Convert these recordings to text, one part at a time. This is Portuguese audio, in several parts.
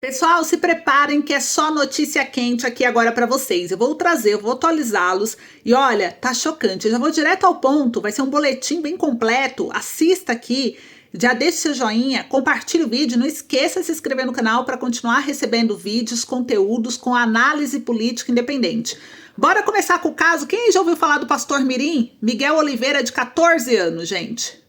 Pessoal, se preparem que é só notícia quente aqui agora para vocês. Eu vou atualizá-los e olha, tá chocante. Eu já vou direto ao ponto, vai ser um boletim bem completo. Assista aqui, já deixe seu joinha, compartilhe o vídeo, não esqueça de se inscrever no canal para continuar recebendo vídeos, conteúdos com análise política independente. Bora começar com o caso. Quem já ouviu falar do pastor Mirim? Miguel Oliveira, de 14 anos, gente.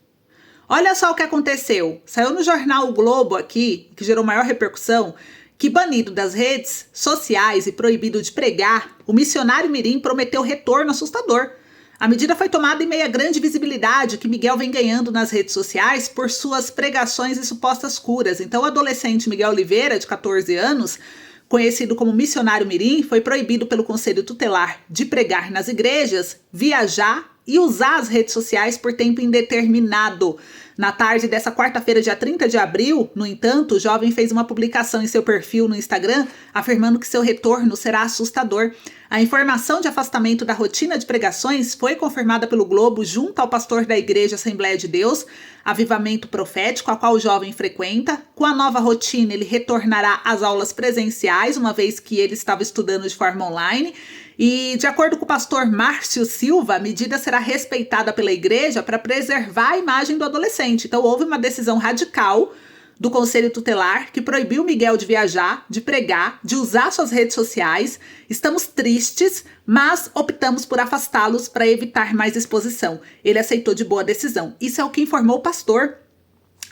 Olha só o que aconteceu. Saiu no jornal O Globo aqui, que gerou maior repercussão, que banido das redes sociais e proibido de pregar, o missionário Mirim prometeu retorno assustador. A medida foi tomada em meio à grande visibilidade que Miguel vem ganhando nas redes sociais por suas pregações e supostas curas. Então, o adolescente Miguel Oliveira, de 14 anos, conhecido como missionário Mirim, foi proibido pelo Conselho Tutelar de pregar nas igrejas, viajar e usar as redes sociais por tempo indeterminado. Na tarde dessa quarta-feira, dia 30 de abril, no entanto, o jovem fez uma publicação em seu perfil no Instagram afirmando que seu retorno será assustador. A informação de afastamento da rotina de pregações foi confirmada pelo Globo junto ao pastor da Igreja Assembleia de Deus, Avivamento Profético, a qual o jovem frequenta. Com a nova rotina, ele retornará às aulas presenciais, uma vez que ele estava estudando de forma online. E, de acordo com o pastor Márcio Silva, a medida será respeitada pela igreja para preservar a imagem do adolescente. Então, houve uma decisão radical do Conselho Tutelar que proibiu Miguel de viajar, de pregar, de usar suas redes sociais. Estamos tristes, mas optamos por afastá-los para evitar mais exposição. Ele aceitou de boa decisão. Isso é o que informou o pastor.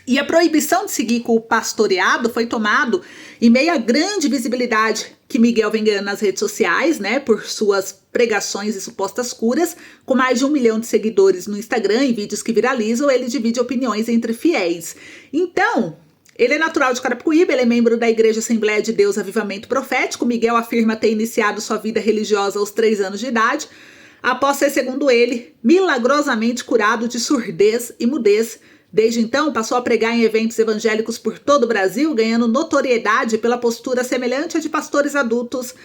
E a proibição de seguir com o pastoreado foi tomado em meio à grande visibilidade que Miguel vem ganhando nas redes sociais, né, por suas pregações e supostas curas. Com mais de 1 milhão de seguidores no Instagram e vídeos que viralizam, ele divide opiniões entre fiéis. Então, ele é natural de Carapicuíba, ele é membro da Igreja Assembleia de Deus Avivamento Profético. Miguel afirma ter iniciado sua vida religiosa aos 3 anos de idade, após ser, segundo ele, milagrosamente curado de surdez e mudez. Desde então, passou a pregar em eventos evangélicos por todo o Brasil, ganhando notoriedade pela postura semelhante à de pastores adultos,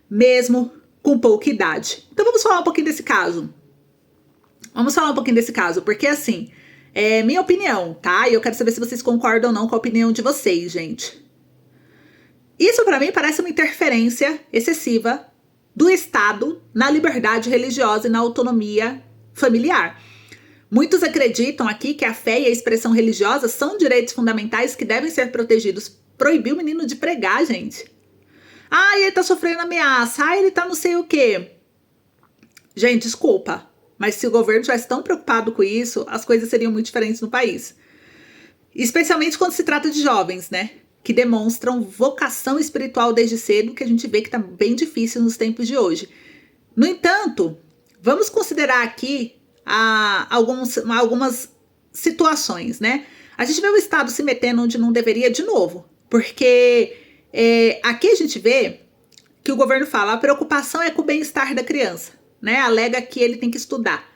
mesmo com pouca idade. Então vamos falar um pouquinho desse caso. Porque assim, é minha opinião, tá? E eu quero saber se vocês concordam ou não com a opinião de vocês, gente. Isso pra mim parece uma interferência excessiva do Estado na liberdade religiosa e na autonomia familiar. Muitos acreditam aqui que a fé e a expressão religiosa são direitos fundamentais que devem ser protegidos. Proibir o menino de pregar, gente. Ah, ele tá sofrendo ameaça. Ah, ele tá não sei o quê. Gente, desculpa. Mas se o governo estivesse tão preocupado com isso, as coisas seriam muito diferentes no país. Especialmente quando se trata de jovens, né? Que demonstram vocação espiritual desde cedo, que a gente vê que tá bem difícil nos tempos de hoje. No entanto, vamos considerar aqui algumas situações, né? A gente vê o Estado se metendo onde não deveria de novo, porque aqui a gente vê que o governo fala a preocupação é com o bem-estar da criança, né? Alega que ele tem que estudar,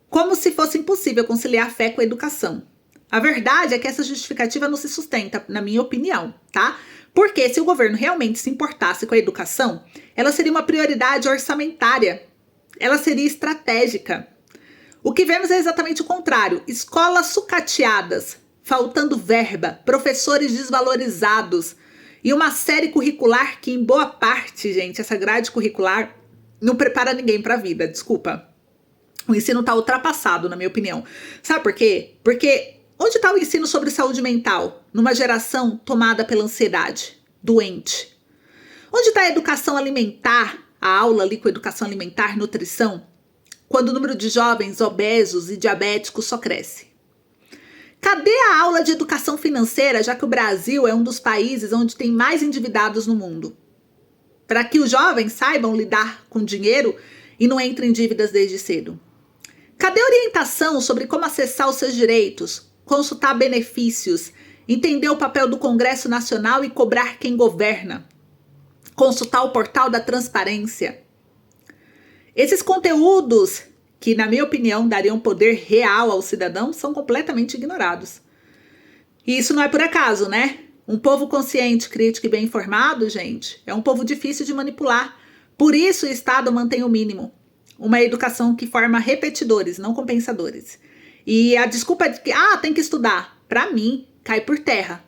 como se fosse impossível conciliar a fé com a educação. A verdade é que essa justificativa não se sustenta, na minha opinião, tá? Porque se o governo realmente se importasse com a educação, ela seria uma prioridade orçamentária, ela seria estratégica. O que vemos é exatamente o contrário. Escolas sucateadas, faltando verba, professores desvalorizados e uma série curricular que, em boa parte, gente, essa grade curricular não prepara ninguém para a vida, desculpa. O ensino está ultrapassado, na minha opinião. Sabe por quê? Porque onde está o ensino sobre saúde mental numa geração tomada pela ansiedade, doente? Onde está a educação alimentar, a aula ali com educação alimentar, nutrição? Quando o número de jovens obesos e diabéticos só cresce? Cadê a aula de educação financeira, já que o Brasil é um dos países onde tem mais endividados no mundo? Para que os jovens saibam lidar com dinheiro e não entrem em dívidas desde cedo. Cadê a orientação sobre como acessar os seus direitos, consultar benefícios, entender o papel do Congresso Nacional e cobrar quem governa? Consultar o portal da transparência? Esses conteúdos, que na minha opinião dariam poder real ao cidadão, são completamente ignorados. E isso não é por acaso, né? Um povo consciente, crítico e bem informado, gente, é um povo difícil de manipular. Por isso o Estado mantém o mínimo. Uma educação que forma repetidores, não compensadores. E a desculpa de que, tem que estudar, para mim, cai por terra.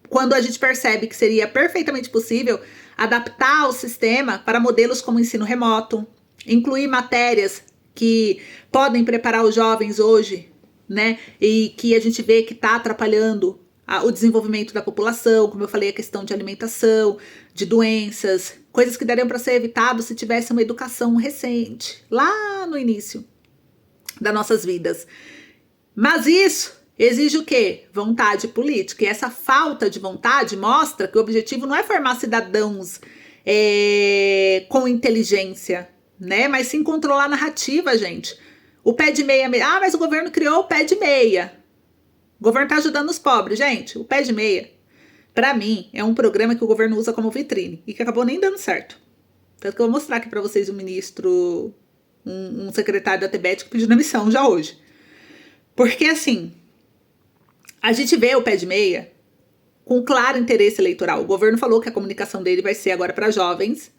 quando a gente percebe que seria perfeitamente possível adaptar o sistema para modelos como ensino remoto, incluir matérias que podem preparar os jovens hoje, né? E que a gente vê que está atrapalhando o desenvolvimento da população, como eu falei, a questão de alimentação, de doenças, coisas que dariam para ser evitado se tivesse uma educação recente, lá no início das nossas vidas. Mas isso exige o quê? Vontade política. E essa falta de vontade mostra que o objetivo não é formar cidadãos com inteligência, né? Mas sim controlar a narrativa, gente. O pé de meia... Ah, mas o governo criou o pé de meia. O governo tá ajudando os pobres. Gente, o pé de meia, pra mim, é um programa que o governo usa como vitrine e que acabou nem dando certo. Tanto que eu vou mostrar aqui pra vocês um ministro, um secretário da Tebet que pediu demissão já hoje. Porque, assim, a gente vê o pé de meia com claro interesse eleitoral. O governo falou que a comunicação dele vai ser agora para jovens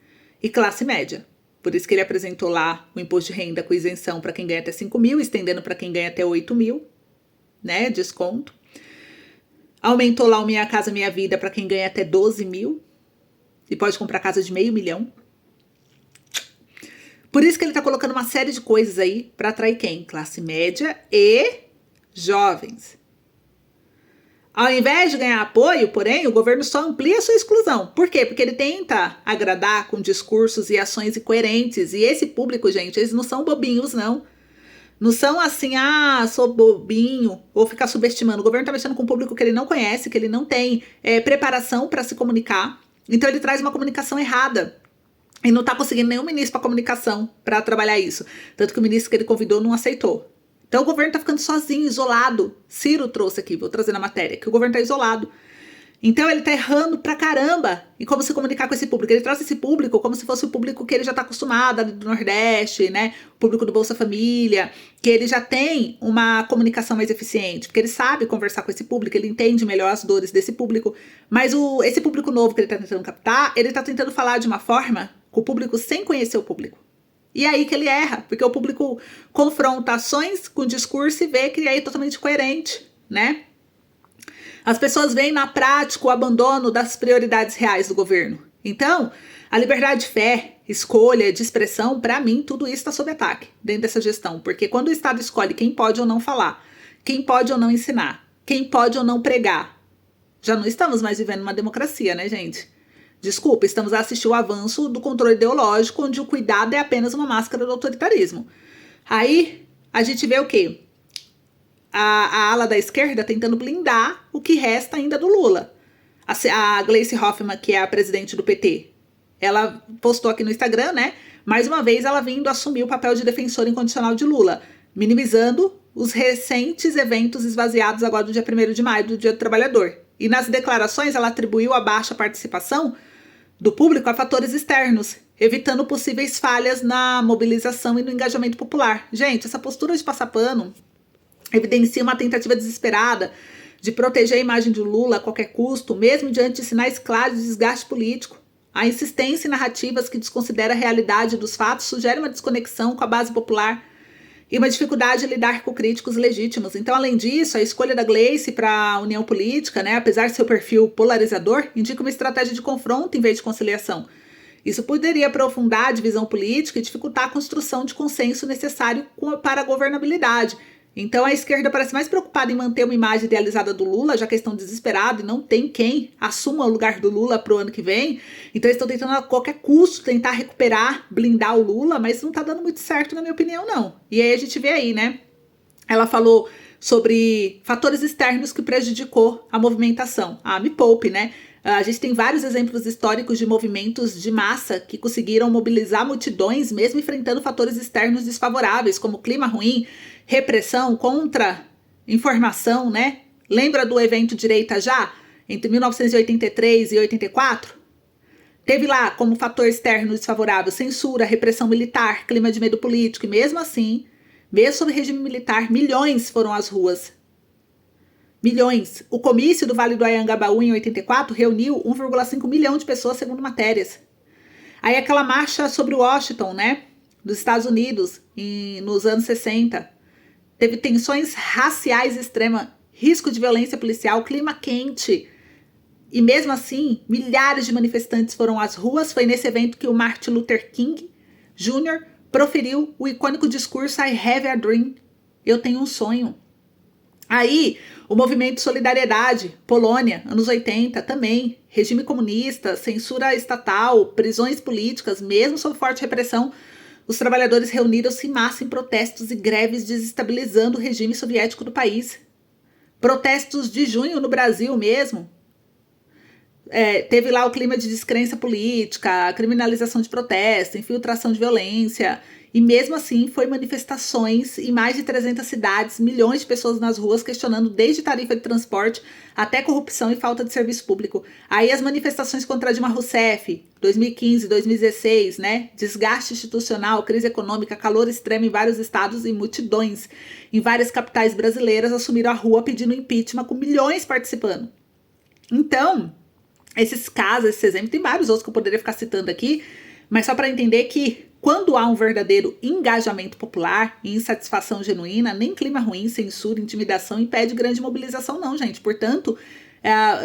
e classe média. Por isso que ele apresentou lá o imposto de renda com isenção para quem ganha até 5 mil, estendendo para quem ganha até 8 mil, né, desconto. Aumentou lá o Minha Casa Minha Vida para quem ganha até 12 mil e pode comprar casa de $500 mil. Por isso que ele tá colocando uma série de coisas aí para atrair quem? Classe média e jovens. Ao invés de ganhar apoio, porém, o governo só amplia a sua exclusão. Por quê? Porque ele tenta agradar com discursos e ações incoerentes. E esse público, gente, eles não são bobinhos, não. Não são assim, sou bobinho, vou ficar subestimando. O governo tá mexendo com um público que ele não conhece, que ele não tem preparação para se comunicar. Então ele traz uma comunicação errada. E não tá conseguindo nenhum ministro para comunicação para trabalhar isso. Tanto que o ministro que ele convidou não aceitou. Então o governo tá ficando sozinho, isolado. Ciro trouxe aqui, vou trazer na matéria, que o governo tá isolado. Então ele tá errando pra caramba em como se comunicar com esse público. Ele traz esse público como se fosse o público que ele já tá acostumado, ali do Nordeste, né? O público do Bolsa Família, que ele já tem uma comunicação mais eficiente, porque ele sabe conversar com esse público, ele entende melhor as dores desse público. Mas esse público novo que ele tá tentando captar, ele tá tentando falar de uma forma com o público sem conhecer o público. E é aí que ele erra, porque o público confronta ações com discurso e vê que é totalmente coerente, né? As pessoas veem na prática o abandono das prioridades reais do governo. Então, a liberdade de fé, escolha, de expressão, para mim, tudo isso está sob ataque dentro dessa gestão. Porque quando o Estado escolhe quem pode ou não falar, quem pode ou não ensinar, quem pode ou não pregar, já não estamos mais vivendo uma democracia, né, gente? Desculpa, estamos a assistir o avanço do controle ideológico, onde o cuidado é apenas uma máscara do autoritarismo. Aí, a gente vê o quê? A ala da esquerda tentando blindar o que resta ainda do Lula. A Gleice Hoffmann, que é a presidente do PT, ela postou aqui no Instagram, né? Mais uma vez ela vindo assumir o papel de defensora incondicional de Lula, minimizando os recentes eventos esvaziados agora do dia 1º de maio, do Dia do Trabalhador. E nas declarações ela atribuiu a baixa participação do público a fatores externos, evitando possíveis falhas na mobilização e no engajamento popular. Gente, essa postura de passar pano evidencia uma tentativa desesperada de proteger a imagem de Lula a qualquer custo, mesmo diante de sinais claros de desgaste político. A insistência em narrativas que desconsidera a realidade dos fatos sugere uma desconexão com a base popular e uma dificuldade em lidar com críticos legítimos. Então, além disso, a escolha da Gleice para a união política, né, apesar de seu perfil polarizador, indica uma estratégia de confronto em vez de conciliação. Isso poderia aprofundar a divisão política e dificultar a construção de consenso necessário para a governabilidade. Então a esquerda parece mais preocupada em manter uma imagem idealizada do Lula, já que eles estão desesperados e não tem quem assuma o lugar do Lula para o ano que vem. Então eles estão tentando a qualquer custo tentar recuperar, blindar o Lula, mas não está dando muito certo na minha opinião não. E aí a gente vê aí, né? Ela falou sobre fatores externos que prejudicou a movimentação. Me poupe, né? A gente tem vários exemplos históricos de movimentos de massa que conseguiram mobilizar multidões, mesmo enfrentando fatores externos desfavoráveis, como clima ruim, repressão, contra-informação, né? Lembra do evento Direita Já? Entre 1983 e 84? Teve lá como fator externo desfavorável censura, repressão militar, clima de medo político, e mesmo assim, mesmo sob regime militar, milhões foram às ruas. Milhões. O comício do Vale do Anhangabaú em 84 reuniu 1,5 milhão de pessoas, segundo matérias. Aí aquela marcha sobre Washington, né, dos Estados Unidos, nos anos 60, teve tensões raciais extremas, risco de violência policial, clima quente. E mesmo assim, milhares de manifestantes foram às ruas. Foi nesse evento que o Martin Luther King Jr. proferiu o icônico discurso I have a dream. Eu tenho um sonho. Aí, o movimento Solidariedade, Polônia, anos 80, também. Regime comunista, censura estatal, prisões políticas, mesmo sob forte repressão, os trabalhadores reuniram-se em massa em protestos e greves desestabilizando o regime soviético do país. Protestos de junho no Brasil mesmo. Teve lá o clima de descrença política, criminalização de protesto, infiltração de violência. E mesmo assim, foi manifestações em mais de 300 cidades, milhões de pessoas nas ruas questionando desde tarifa de transporte até corrupção e falta de serviço público. Aí as manifestações contra Dilma Rousseff, 2015, 2016, né? Desgaste institucional, crise econômica, calor extremo em vários estados e multidões em várias capitais brasileiras assumiram a rua pedindo impeachment com milhões participando. Então, esses casos, esse exemplo, tem vários outros que eu poderia ficar citando aqui, mas só para entender que quando há um verdadeiro engajamento popular e insatisfação genuína, nem clima ruim, censura, intimidação impede grande mobilização não, gente. Portanto,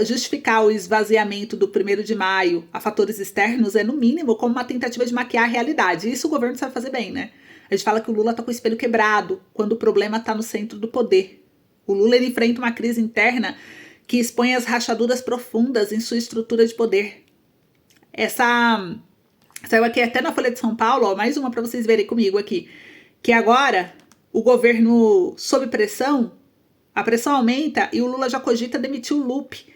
justificar o esvaziamento do 1º de maio a fatores externos é, no mínimo, como uma tentativa de maquiar a realidade. Isso o governo sabe fazer bem, né? A gente fala que o Lula tá com o espelho quebrado, quando o problema tá no centro do poder. O Lula, ele enfrenta uma crise interna que expõe as rachaduras profundas em sua estrutura de poder. Saiu aqui até na Folha de São Paulo, ó, mais uma para vocês verem comigo aqui, que agora o governo sob pressão, a pressão aumenta e o Lula já cogita demitir o Lupe,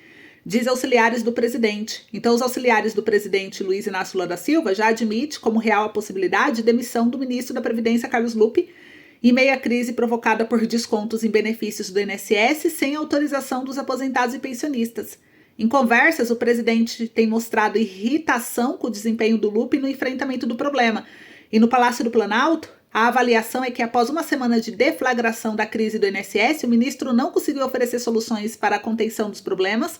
diz auxiliares do presidente. Então os auxiliares do presidente Luiz Inácio Lula da Silva já admite como real a possibilidade de demissão do ministro da Previdência Carlos Lupe em meio à crise provocada por descontos em benefícios do INSS sem autorização dos aposentados e pensionistas. Em conversas, o presidente tem mostrado irritação com o desempenho do Lupe no enfrentamento do problema. E no Palácio do Planalto, a avaliação é que após uma semana de deflagração da crise do INSS, o ministro não conseguiu oferecer soluções para a contenção dos problemas,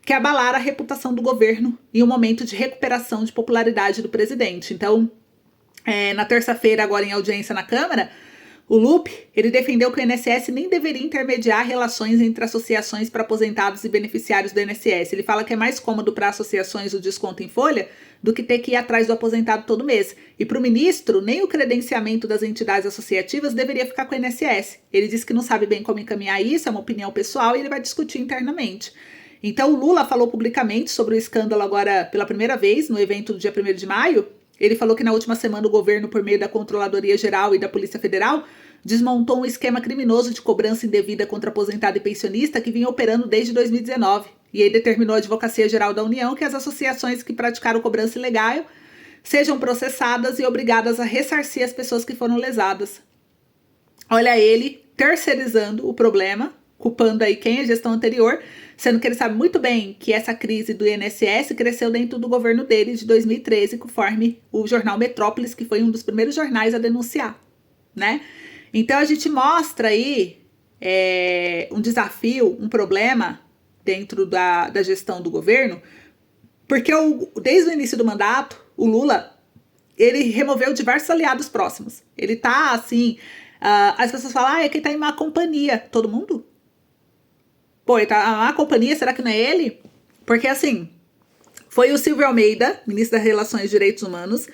que abalaram a reputação do governo em um momento de recuperação de popularidade do presidente. Então, na terça-feira, agora em audiência na Câmara, o Lupe, ele defendeu que o INSS nem deveria intermediar relações entre associações para aposentados e beneficiários do INSS. Ele fala que é mais cômodo para associações o desconto em folha do que ter que ir atrás do aposentado todo mês. E para o ministro, nem o credenciamento das entidades associativas deveria ficar com o INSS. Ele disse que não sabe bem como encaminhar isso, é uma opinião pessoal e ele vai discutir internamente. Então o Lula falou publicamente sobre o escândalo agora pela primeira vez no evento do dia 1º de maio. Ele falou que na última semana o governo, por meio da Controladoria Geral e da Polícia Federal, desmontou um esquema criminoso de cobrança indevida contra aposentado e pensionista que vinha operando desde 2019. E aí determinou a Advocacia Geral da União que as associações que praticaram cobrança ilegal sejam processadas e obrigadas a ressarcir as pessoas que foram lesadas. Olha ele terceirizando o problema, culpando aí quem? A gestão anterior, sendo que ele sabe muito bem que essa crise do INSS cresceu dentro do governo dele de 2013, conforme o jornal Metrópolis, que foi um dos primeiros jornais a denunciar, né? Então a gente mostra aí um desafio, um problema dentro da gestão do governo, porque desde o início do mandato, o Lula, ele removeu diversos aliados próximos. Ele tá assim, as pessoas falam, é que ele tá em má companhia. Todo mundo? Pô, ele tá em má companhia, será que não é ele? Porque assim, foi o Silvio Almeida, ministro das Relações e Direitos Humanos.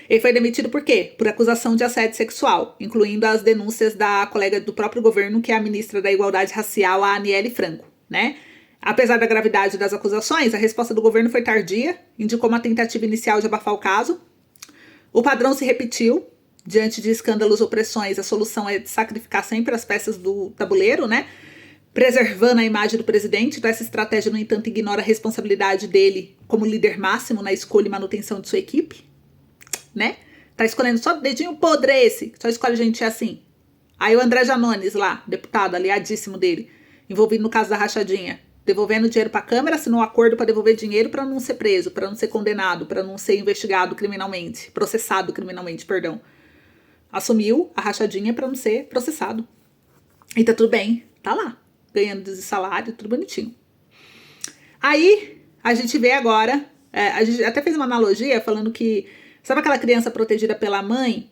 Ele foi demitido por quê? Por acusação de assédio sexual, incluindo as denúncias da colega do próprio governo, que é a ministra da Igualdade Racial, a Aniele Franco, né? Apesar da gravidade das acusações, a resposta do governo foi tardia, indicou uma tentativa inicial de abafar o caso. O padrão se repetiu. Diante de escândalos ou pressões, a solução é sacrificar sempre as peças do tabuleiro, né? Preservando a imagem do presidente. Então essa estratégia, no entanto, ignora a responsabilidade dele como líder máximo na escolha e manutenção de sua equipe, né? Tá escolhendo só dedinho podre esse, só escolhe gente assim. Aí o André Janones lá, deputado aliadíssimo dele, envolvido no caso da rachadinha, devolvendo dinheiro para a Câmara, assinou um acordo para devolver dinheiro para não ser preso, para não ser condenado, para não ser investigado criminalmente, processado criminalmente, perdão. Assumiu a rachadinha para não ser processado. E tá tudo bem, tá lá, ganhando de salário, tudo bonitinho. Aí a gente vê agora, a gente até fez uma analogia falando que, sabe aquela criança protegida pela mãe?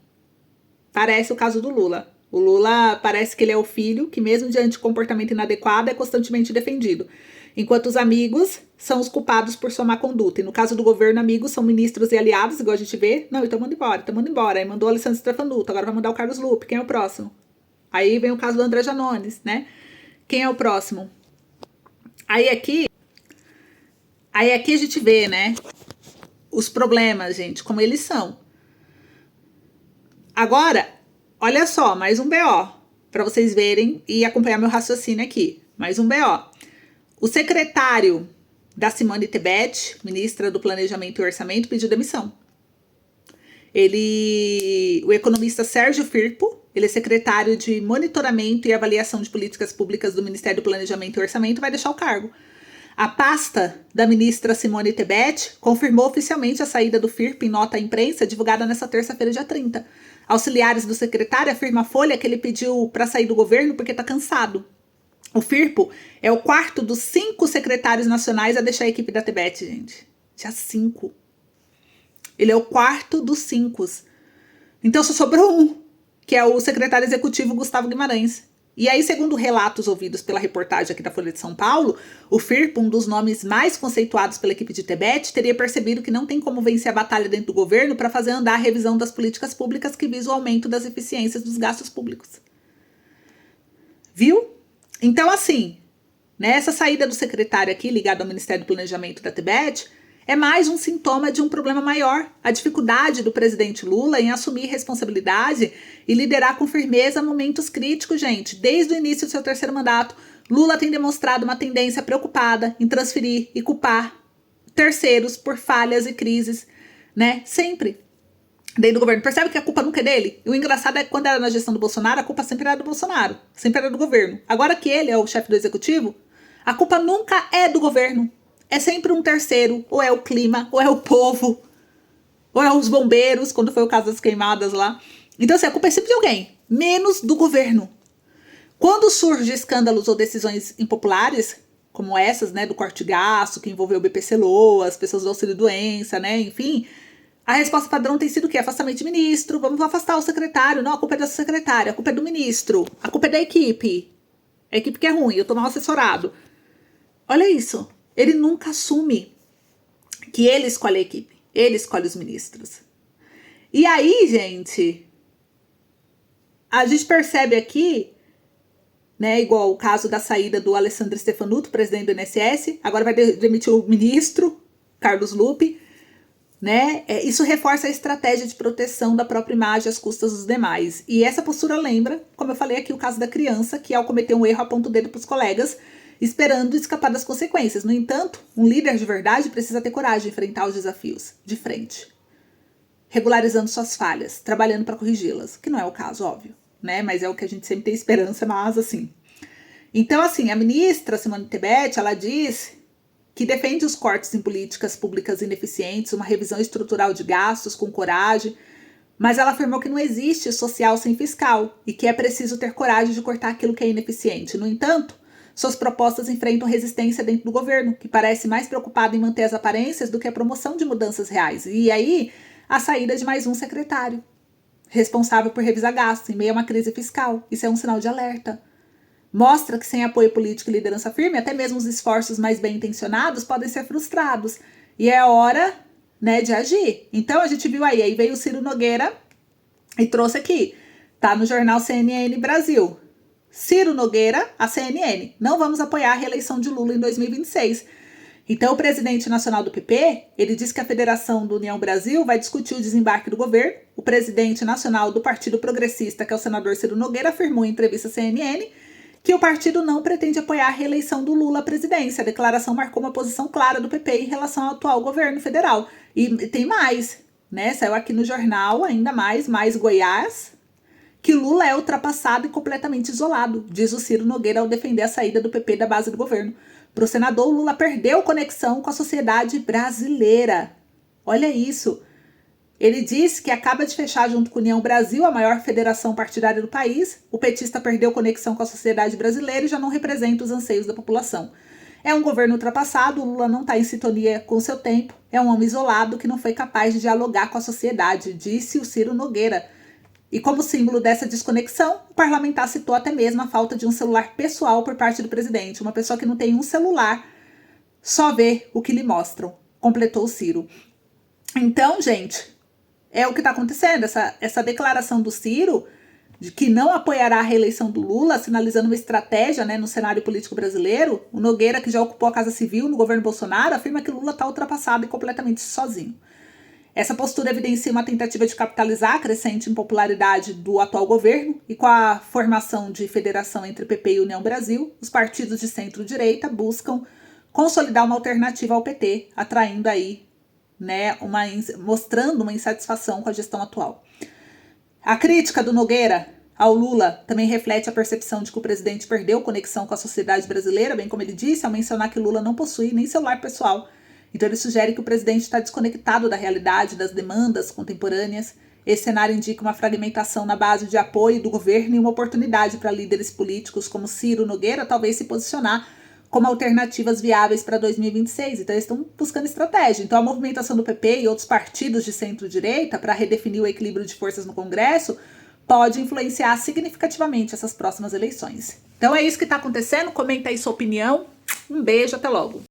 Parece o caso do Lula. O Lula parece que ele é o filho que, mesmo diante de comportamento inadequado, é constantemente defendido. enquanto os amigos são os culpados por sua má conduta. E no caso do governo, amigos são ministros e aliados, igual a gente vê. Não, então manda embora. Aí mandou o Alessandro Stefanuto, agora vai mandar o Carlos Lupe. Quem é o próximo? Aí vem o caso do André Janones, né? Quem é o próximo? Aí aqui a gente vê, né, os problemas, gente, como eles são. Agora, olha só, mais um BO, para vocês verem e acompanhar meu raciocínio aqui. Mais um BO. O secretário da Simone Tebet, ministra do Planejamento e Orçamento, pediu demissão. O economista Sérgio Firpo, ele é secretário de Monitoramento e Avaliação de Políticas Públicas do Ministério do Planejamento e Orçamento, vai deixar o cargo. A pasta da ministra Simone Tebet confirmou oficialmente a saída do Firpo em nota à imprensa divulgada nesta terça-feira, dia 30. Auxiliares do secretário afirmam à Folha que ele pediu para sair do governo porque está cansado. O Firpo é o quarto dos 5 secretários nacionais a deixar a equipe da Tebet, gente. Já 5. Ele é o quarto dos 5. Então só sobrou um, que é o secretário executivo Gustavo Guimarães. E aí, segundo relatos ouvidos pela reportagem aqui da Folha de São Paulo, o Firpo, um dos nomes mais conceituados pela equipe de Tebet, teria percebido que não tem como vencer a batalha dentro do governo para fazer andar a revisão das políticas públicas que visa o aumento das eficiências dos gastos públicos. Viu? Então, assim, né, essa saída do secretário aqui, ligado ao Ministério do Planejamento da Tebet, é mais um sintoma de um problema maior, a dificuldade do presidente Lula em assumir responsabilidade e liderar com firmeza momentos críticos, gente. Desde o início do seu 3º mandato, Lula tem demonstrado uma tendência preocupada em transferir e culpar terceiros por falhas e crises, né? Sempre. Dentro do governo. Percebe que a culpa nunca é dele? E o engraçado é que quando era na gestão do Bolsonaro, a culpa sempre era do Bolsonaro, sempre era do governo. Agora que ele é o chefe do executivo, a culpa nunca é do governo. É sempre um terceiro, ou é o clima, ou é o povo, ou é os bombeiros, quando foi o caso das queimadas lá. Então, assim, a culpa é sempre de alguém, menos do governo. Quando surgem escândalos ou decisões impopulares, como essas, né, do corte de gasto, que envolveu o BPC-LOA, as pessoas do auxílio-doença, né, enfim, a resposta padrão tem sido o quê? Afastamento de ministro, vamos afastar o secretário. Não, a culpa é da secretária, a culpa é do ministro, a culpa é da equipe. A equipe que é ruim, eu tô mal assessorado. Olha isso. Ele nunca assume que ele escolhe a equipe. Ele escolhe os ministros. E aí, gente, a gente percebe aqui, né, igual o caso da saída do Alessandro Stefanuto, presidente do INSS, agora vai demitir o ministro, Carlos Lupe, né? Isso reforça a estratégia de proteção da própria imagem às custas dos demais. E essa postura lembra, como eu falei aqui, o caso da criança, que ao cometer um erro aponta o dedo para os colegas, esperando escapar das consequências. No entanto, um líder de verdade precisa ter coragem de enfrentar os desafios de frente, regularizando suas falhas, trabalhando para corrigi-las, que não é o caso, óbvio, né? Mas é o que a gente sempre tem esperança, mas assim. Então, assim, a ministra Simone Tebet, ela diz que defende os cortes em políticas públicas ineficientes, uma revisão estrutural de gastos com coragem, mas ela afirmou que não existe social sem fiscal e que é preciso ter coragem de cortar aquilo que é ineficiente. No entanto, suas propostas enfrentam resistência dentro do governo, que parece mais preocupado em manter as aparências do que a promoção de mudanças reais. E aí, a saída de mais um secretário, responsável por revisar gastos em meio a uma crise fiscal. Isso é um sinal de alerta. Mostra que sem apoio político e liderança firme, até mesmo os esforços mais bem intencionados podem ser frustrados. E é hora, né, de agir. Então, a gente viu aí veio o Ciro Nogueira e trouxe aqui. Tá no jornal CNN Brasil. Ciro Nogueira, a CNN, não vamos apoiar a reeleição de Lula em 2026. Então, o presidente nacional do PP, ele diz que a Federação do União Brasil vai discutir o desembarque do governo. O presidente nacional do Partido Progressista, que é o senador Ciro Nogueira, afirmou em entrevista à CNN que o partido não pretende apoiar a reeleição do Lula à presidência. A declaração marcou uma posição clara do PP em relação ao atual governo federal. E tem mais, né? Saiu aqui no jornal, ainda mais Goiás, que Lula é ultrapassado e completamente isolado, diz o Ciro Nogueira ao defender a saída do PP da base do governo. Para o senador, Lula perdeu conexão com a sociedade brasileira. Olha isso. Ele diz que acaba de fechar junto com a União Brasil, a maior federação partidária do país. O petista perdeu conexão com a sociedade brasileira e já não representa os anseios da população. É um governo ultrapassado, o Lula não está em sintonia com o seu tempo. É um homem isolado que não foi capaz de dialogar com a sociedade, disse o Ciro Nogueira. E como símbolo dessa desconexão, o parlamentar citou até mesmo a falta de um celular pessoal por parte do presidente. Uma pessoa que não tem um celular Só vê o que lhe mostram, completou o Ciro. Então, gente, é o que está acontecendo. Essa declaração do Ciro de que não apoiará a reeleição do Lula, sinalizando uma estratégia, né, no cenário político brasileiro. O Nogueira, que já ocupou a Casa Civil no governo Bolsonaro, afirma que Lula está ultrapassado e completamente sozinho. Essa postura evidencia uma tentativa de capitalizar a crescente impopularidade do atual governo, e com a formação de federação entre PP e União Brasil, os partidos de centro-direita buscam consolidar uma alternativa ao PT, atraindo aí, né, mostrando uma insatisfação com a gestão atual. A crítica do Nogueira ao Lula também reflete a percepção de que o presidente perdeu conexão com a sociedade brasileira, bem como ele disse, ao mencionar que Lula não possui nem celular pessoal. Então ele sugere que o presidente está desconectado da realidade, das demandas contemporâneas. Esse cenário indica uma fragmentação na base de apoio do governo e uma oportunidade para líderes políticos como Ciro Nogueira talvez se posicionar como alternativas viáveis para 2026. Então eles estão buscando estratégia. Então a movimentação do PP e outros partidos de centro-direita para redefinir o equilíbrio de forças no Congresso pode influenciar significativamente essas próximas eleições. Então é isso que está acontecendo. Comenta aí sua opinião. Um beijo, até logo.